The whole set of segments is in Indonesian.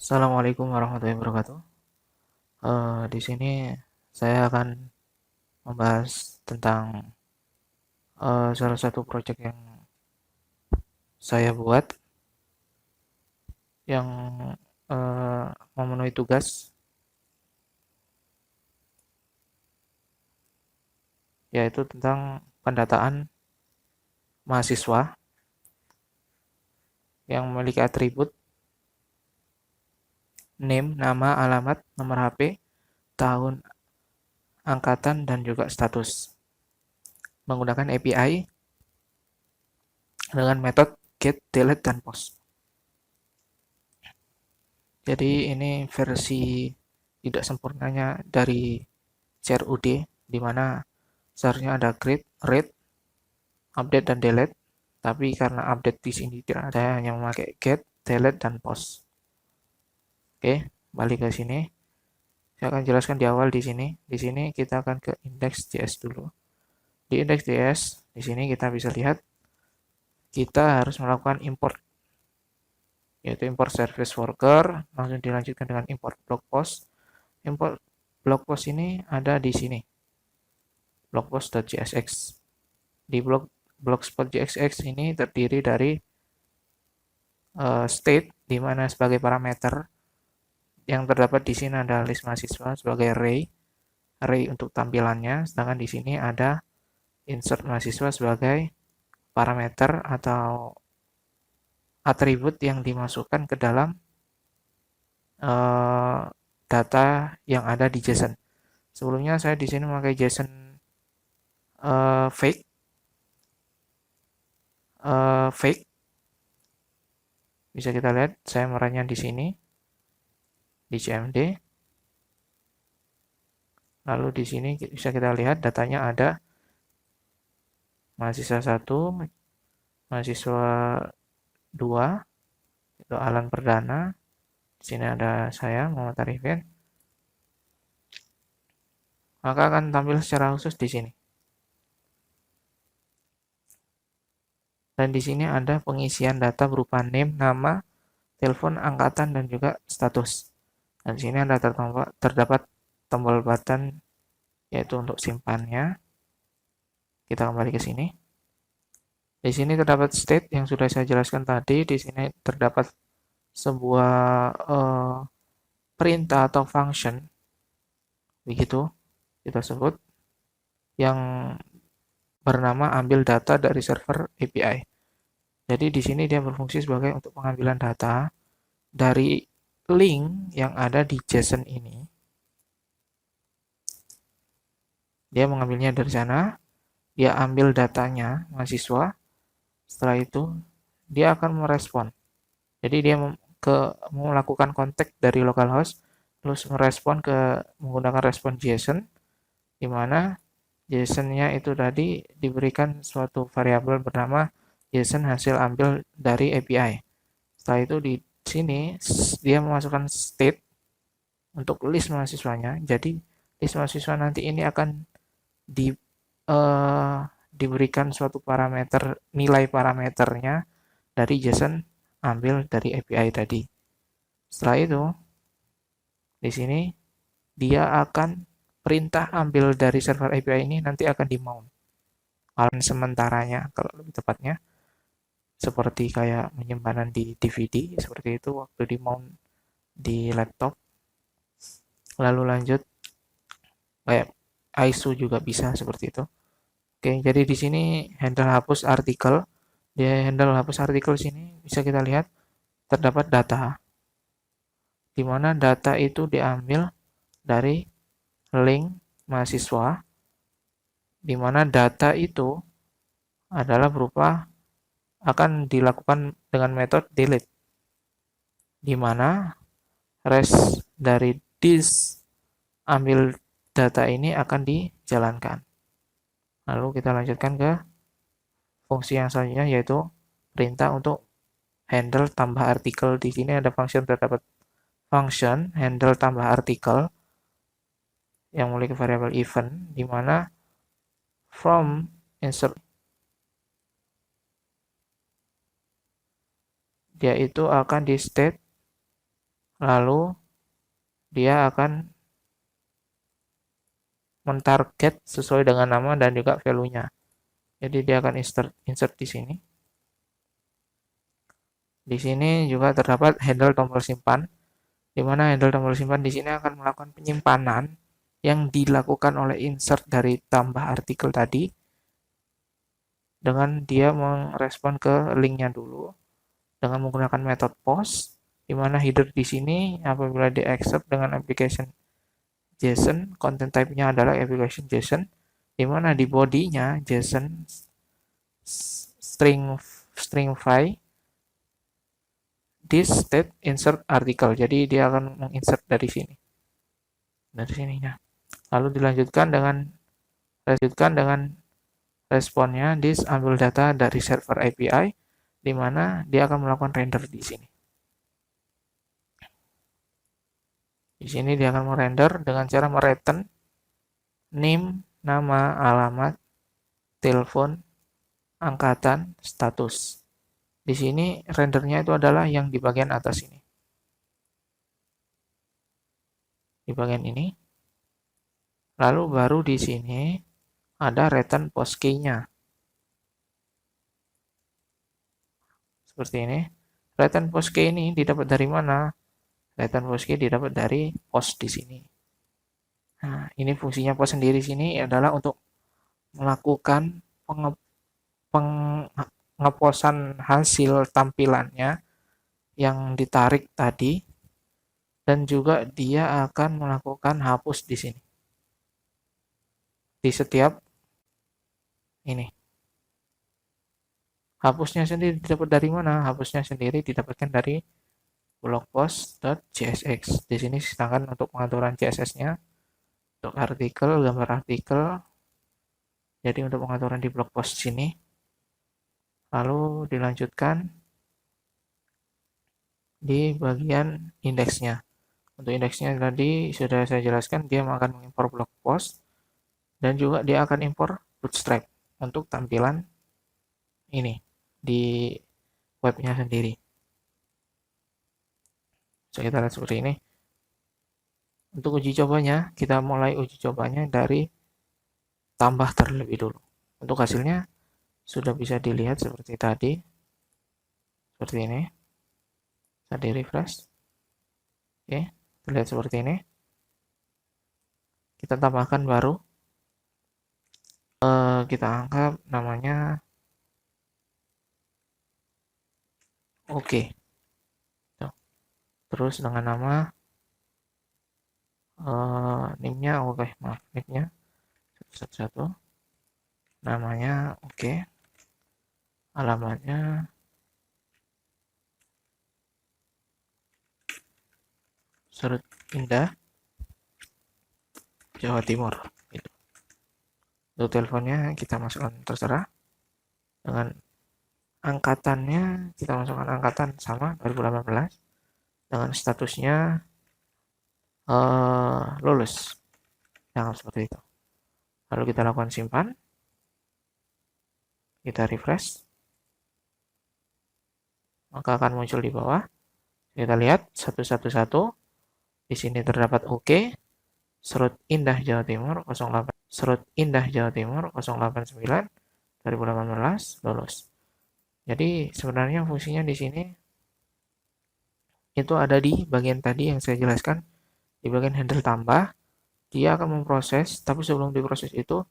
Assalamualaikum warahmatullahi wabarakatuh. Di sini saya akan membahas tentang salah satu proyek yang saya buat yang memenuhi tugas, yaitu tentang pendataan mahasiswa yang memiliki atribut name, nama, alamat, nomor HP, tahun angkatan, dan juga status menggunakan API dengan metode get, delete, dan post. Jadi ini versi tidak sempurnanya dari CRUD, di mana seharusnya ada create, read, update, dan delete. Tapi karena update di sini tidak ada, hanya memakai get, delete, dan post. Oke, balik ke sini. Saya akan jelaskan di awal di sini. Di sini kita akan ke index.js dulu. Di index.js, di sini kita bisa lihat kita harus melakukan import, yaitu import service worker, langsung dilanjutkan dengan import blog post. Import blog post ini ada di sini, blogpost.jsx. Di blogspot.jsx ini terdiri dari state, di mana sebagai parameter yang terdapat di sini ada list mahasiswa sebagai array untuk tampilannya, sedangkan di sini ada insert mahasiswa sebagai parameter atau atribut yang dimasukkan ke dalam data yang ada di JSON. Sebelumnya saya di sini memakai JSON fake, bisa kita lihat saya merahnya di sini di CMD. Lalu di sini bisa kita lihat datanya ada mahasiswa 1, mahasiswa 2, itu Alan Perdana. Di sini ada saya, Muhammad Arifin. Maka akan tampil secara khusus di sini. Dan di sini ada pengisian data berupa name, nama, telepon, angkatan, dan juga status. Dan di sini ada terdapat tombol button, yaitu untuk simpannya. Kita kembali ke sini. Di sini terdapat state yang sudah saya jelaskan tadi. Di sini terdapat sebuah perintah atau function, begitu kita sebut, yang bernama ambil data dari server API. Jadi di sini dia berfungsi sebagai untuk pengambilan data dari link yang ada di JSON ini. Dia mengambilnya dari sana, dia ambil datanya mahasiswa. Setelah itu dia akan merespon. Jadi dia melakukan kontak dari localhost, terus merespon menggunakan respon JSON, di mana JSON-nya itu tadi diberikan suatu variabel bernama JSON hasil ambil dari API. Setelah itu di sini dia memasukkan state untuk list mahasiswanya. Jadi list mahasiswa nanti ini akan diberikan suatu parameter, nilai parameternya dari JSON ambil dari API tadi. Setelah itu di sini dia akan perintah ambil dari server API ini nanti akan di-mount. Alan sementaranya kalau lebih tepatnya, seperti kayak penyimpanan di DVD, seperti itu waktu di-mount di laptop. Lalu lanjut kayak ISO juga bisa seperti itu. Oke, jadi di sini handle hapus artikel. Di handle hapus artikel sini bisa kita lihat terdapat data, di mana data itu diambil dari link mahasiswa, di mana data itu adalah berupa akan dilakukan dengan metode delete, di mana rest dari this ambil data ini akan dijalankan. Lalu kita lanjutkan ke fungsi yang selanjutnya, yaitu perintah untuk handle tambah artikel. Di sini ada function, terdapat function handle tambah artikel yang memiliki variabel event, di mana from insert dia itu akan di state, lalu dia akan mentarget sesuai dengan nama dan juga value-nya. Jadi dia akan insert di sini. Di sini juga terdapat handle tombol simpan, di mana handle tombol simpan di sini akan melakukan penyimpanan yang dilakukan oleh insert dari tambah artikel tadi dengan dia merespon ke linknya dulu dengan menggunakan metode post, di mana header di sini apabila di accept dengan application JSON, content type-nya adalah application JSON, di mana di body-nya JSON string file this state insert article. Jadi dia akan menginsert dari sini. Dari sininya. Lalu dilanjutkan dengan responnya this ambil data dari server API di mana dia akan melakukan render di sini. Di sini dia akan merender dengan cara mereturn name, nama, alamat, telepon, angkatan, status. Di sini rendernya itu adalah yang di bagian atas ini. Di bagian ini. Lalu baru di sini ada return post key-nya. Seperti ini. Return post key ini didapat dari mana? Return post key didapat dari post di sini. Nah, ini fungsinya post sendiri sini adalah untuk melakukan pengeposan hasil tampilannya yang ditarik tadi, dan juga dia akan melakukan hapus di sini. Di setiap ini. Hapusnya sendiri didapat dari mana? Hapusnya sendiri didapatkan dari blogpost.csx. Di sini sedangkan untuk pengaturan CSS-nya untuk artikel, gambar artikel. Jadi untuk pengaturan di blog post sini. Lalu dilanjutkan di bagian indeksnya. Untuk indeksnya tadi sudah saya jelaskan, dia akan mengimpor blog post dan juga dia akan impor bootstrap untuk tampilan ini di webnya sendiri. So, kita lihat seperti ini. Untuk uji cobanya, kita mulai uji cobanya dari tambah terlebih dulu. Untuk hasilnya sudah bisa dilihat seperti tadi. Seperti ini. Saya di refresh. Oke, terlihat seperti ini. Kita tambahkan baru. Kita anggap namanya oke. Terus dengan nama name-nya oke, maaf, name-nya satu-satu. Namanya oke. Alamatnya Serut Indah, Jawa Timur. Gitu. Untuk teleponnya kita masukkan terserah. Dengan angkatannya kita masukkan angkatan sama 2018. Dengan statusnya lulus. Jangan seperti itu. Lalu kita lakukan simpan. Kita refresh. Maka akan muncul di bawah. Kita lihat satu-satu. Di sini terdapat oke. Serut Indah Jawa Timur 08. Serut Indah Jawa Timur 089 2018 lulus. Jadi sebenarnya fungsinya di sini itu ada di bagian tadi yang saya jelaskan, di bagian handle tambah. Dia akan memproses, tapi sebelum diproses itu,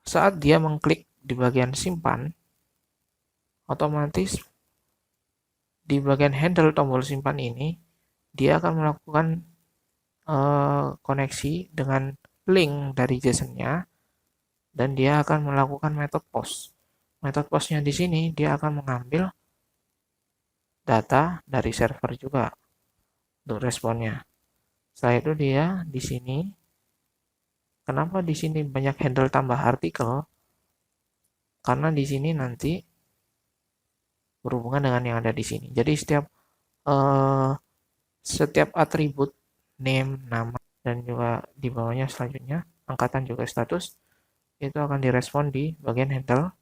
saat dia mengklik di bagian simpan, otomatis di bagian handle tombol simpan ini, dia akan melakukan koneksi dengan link dari JSON-nya, dan dia akan melakukan metode post. Metode postnya di sini dia akan mengambil data dari server juga untuk responnya. Setelah itu dia di sini, kenapa di sini banyak handle tambah artikel? Karena di sini nanti berhubungan dengan yang ada di sini. Jadi setiap atribut name, nama, dan juga di bawahnya selanjutnya angkatan juga status itu akan direspon di bagian handle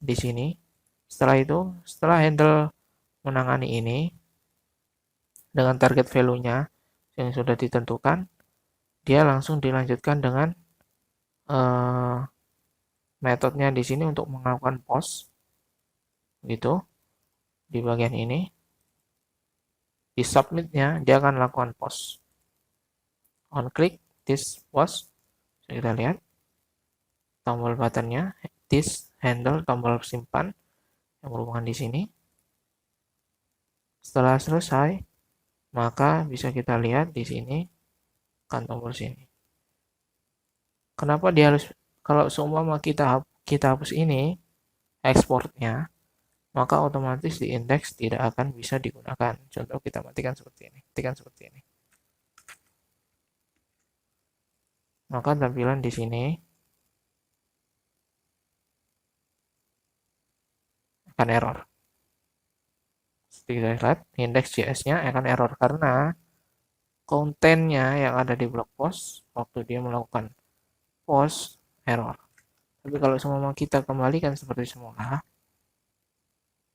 di sini. Setelah itu, setelah handle menangani ini, dengan target value-nya yang sudah ditentukan, dia langsung dilanjutkan dengan metodenya di sini untuk melakukan post gitu di bagian ini. Di submit-nya dia akan lakukan post. On click this post, kita lihat tombol buttonnya, this handle, tombol simpan yang berhubungan di sini. Setelah selesai, maka bisa kita lihat di sini kan tombol sini. Kenapa dia harus, kalau seumpama kita hapus ini ekspornya, maka otomatis di indeks tidak akan bisa digunakan. Contoh kita matikan seperti ini, matikan seperti ini. Maka tampilan di sini akan error. Seperti kita lihat, index.js-nya akan error karena kontennya yang ada di blog post waktu dia melakukan post error. Tapi kalau semua kita kembalikan seperti semula,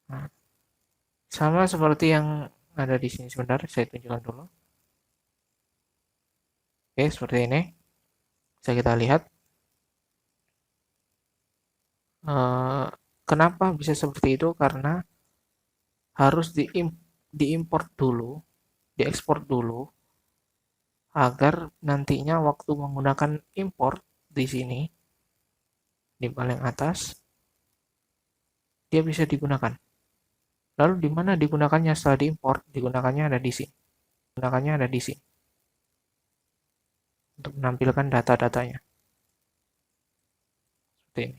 nah, sama seperti yang ada di sini. Sebentar, saya tunjukkan dulu. Oke, seperti ini. Bisa kita lihat. Kenapa bisa seperti itu? Karena harus diimport dulu, diekspor dulu, agar nantinya waktu menggunakan import di sini, di paling atas, dia bisa digunakan. Lalu di mana digunakannya setelah diimport? Digunakannya ada di sini. Digunakannya ada di sini. Untuk menampilkan data-datanya. Seperti ini.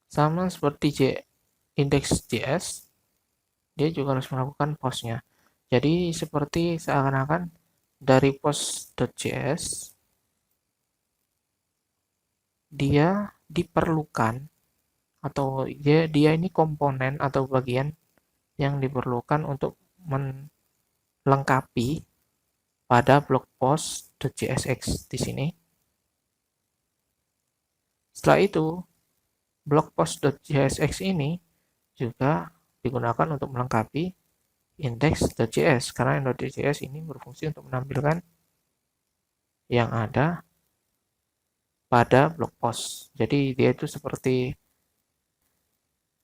Sama seperti index.js, dia juga harus melakukan postnya. Jadi seperti seakan-akan dari post.js, dia diperlukan atau dia ini komponen atau bagian yang diperlukan untuk melengkapi pada blog post.jsx di sini. Setelah itu, blog post.jsx ini juga digunakan untuk melengkapi index.js karena index.js ini berfungsi untuk menampilkan yang ada pada blog post. Jadi dia itu seperti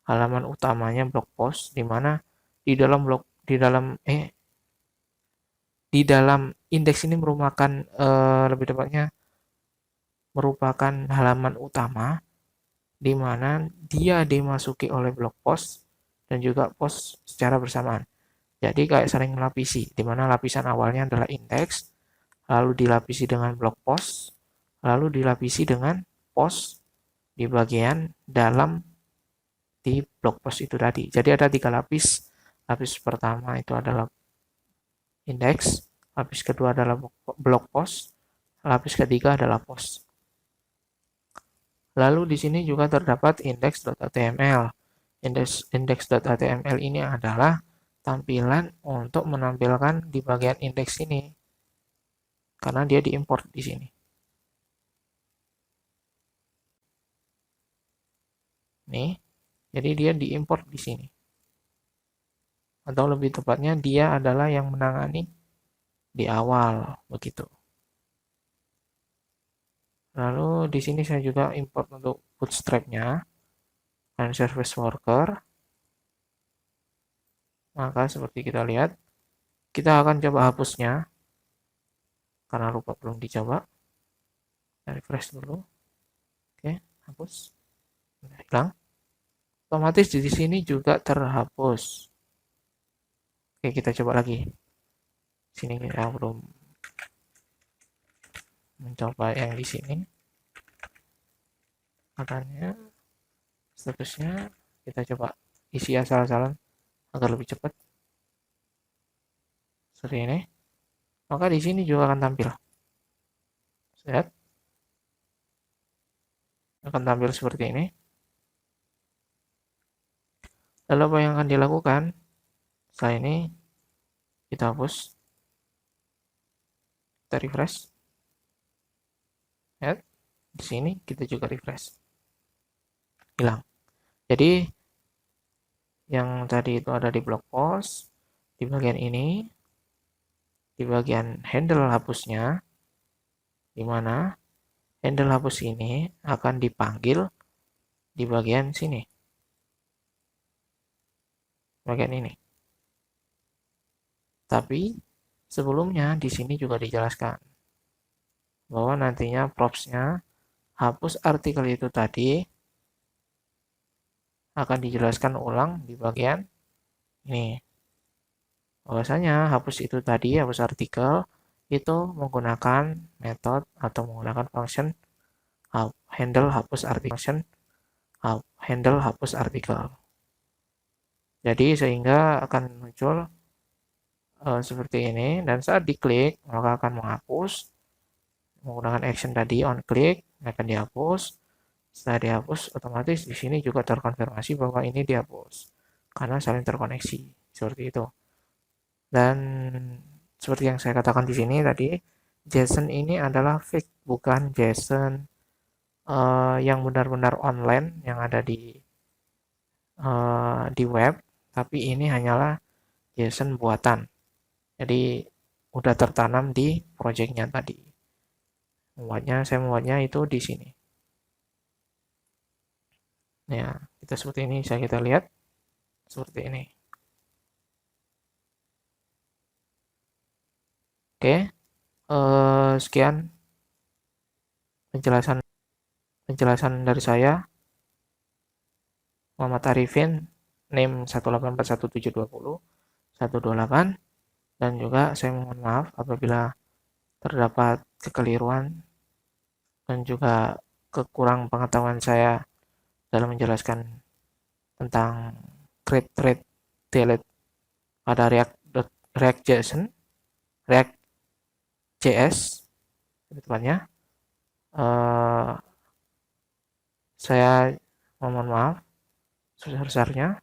halaman utamanya blog post di mana di dalam indeks ini merupakan lebih tepatnya merupakan halaman utama di mana dia dimasuki oleh blog post dan juga post secara bersamaan. Jadi kayak saling melapisi, di mana lapisan awalnya adalah indeks, lalu dilapisi dengan blog post, lalu dilapisi dengan post di bagian dalam di blog post itu tadi. Jadi ada 3 lapis. Lapis pertama itu adalah indeks, lapis kedua adalah blog post, lapis ketiga adalah post. Lalu di sini juga terdapat index.html. Index.html ini adalah tampilan untuk menampilkan di bagian indeks ini. Karena dia diimport di sini. Nih, jadi dia diimport di sini. Atau lebih tepatnya dia adalah yang menangani di awal, begitu. Lalu di sini saya juga import untuk bootstrap-nya dan service worker. Maka seperti kita lihat, kita akan coba hapusnya karena lupa belum dicoba. Refresh dulu. Oke, hapus. Udah hilang. Otomatis di sini juga terhapus. Oke, kita coba lagi. Sini kita belum mencoba yang di sini. Makanya statusnya kita coba isi asal-asalan agar lebih cepat. Seperti ini. Maka di sini juga akan tampil. Lihat. Akan tampil seperti ini. Lalu apa yang akan dilakukan? Setelah ini kita hapus. Kita refresh. Lihat. Di sini kita juga refresh. Hilang. Jadi yang tadi itu ada di blog post, di bagian ini, di bagian handle hapusnya, di mana handle hapus ini akan dipanggil di bagian sini, bagian ini. Tapi sebelumnya di sini juga dijelaskan bahwa nantinya propsnya hapus artikel itu tadi akan dijelaskan ulang di bagian ini. Bahwasanya hapus itu tadi, hapus artikel itu menggunakan metode atau menggunakan function handle hapus artikel, handle hapus artikel. Jadi sehingga akan muncul seperti ini, dan saat diklik maka akan menghapus menggunakan action tadi, on click akan dihapus. Setelah dihapus, otomatis di sini juga terkonfirmasi bahwa ini dihapus karena saling terkoneksi seperti itu. Dan seperti yang saya katakan di sini tadi, JSON ini adalah fake, bukan JSON yang benar-benar online yang ada di web, tapi ini hanyalah JSON buatan. Jadi udah tertanam di projectnya tadi. Saya membuatnya itu di sini. Ya, kita seperti ini, bisa kita lihat seperti ini. Oke, sekian penjelasan dari saya, Muhammad Arifin, NIM 1841720 128, dan juga saya mohon maaf apabila terdapat kekeliruan dan juga kekurang pengetahuan saya dalam menjelaskan tentang create, thread, delete pada React.js, tepatnya. Saya mohon maaf sebesar-besarnya.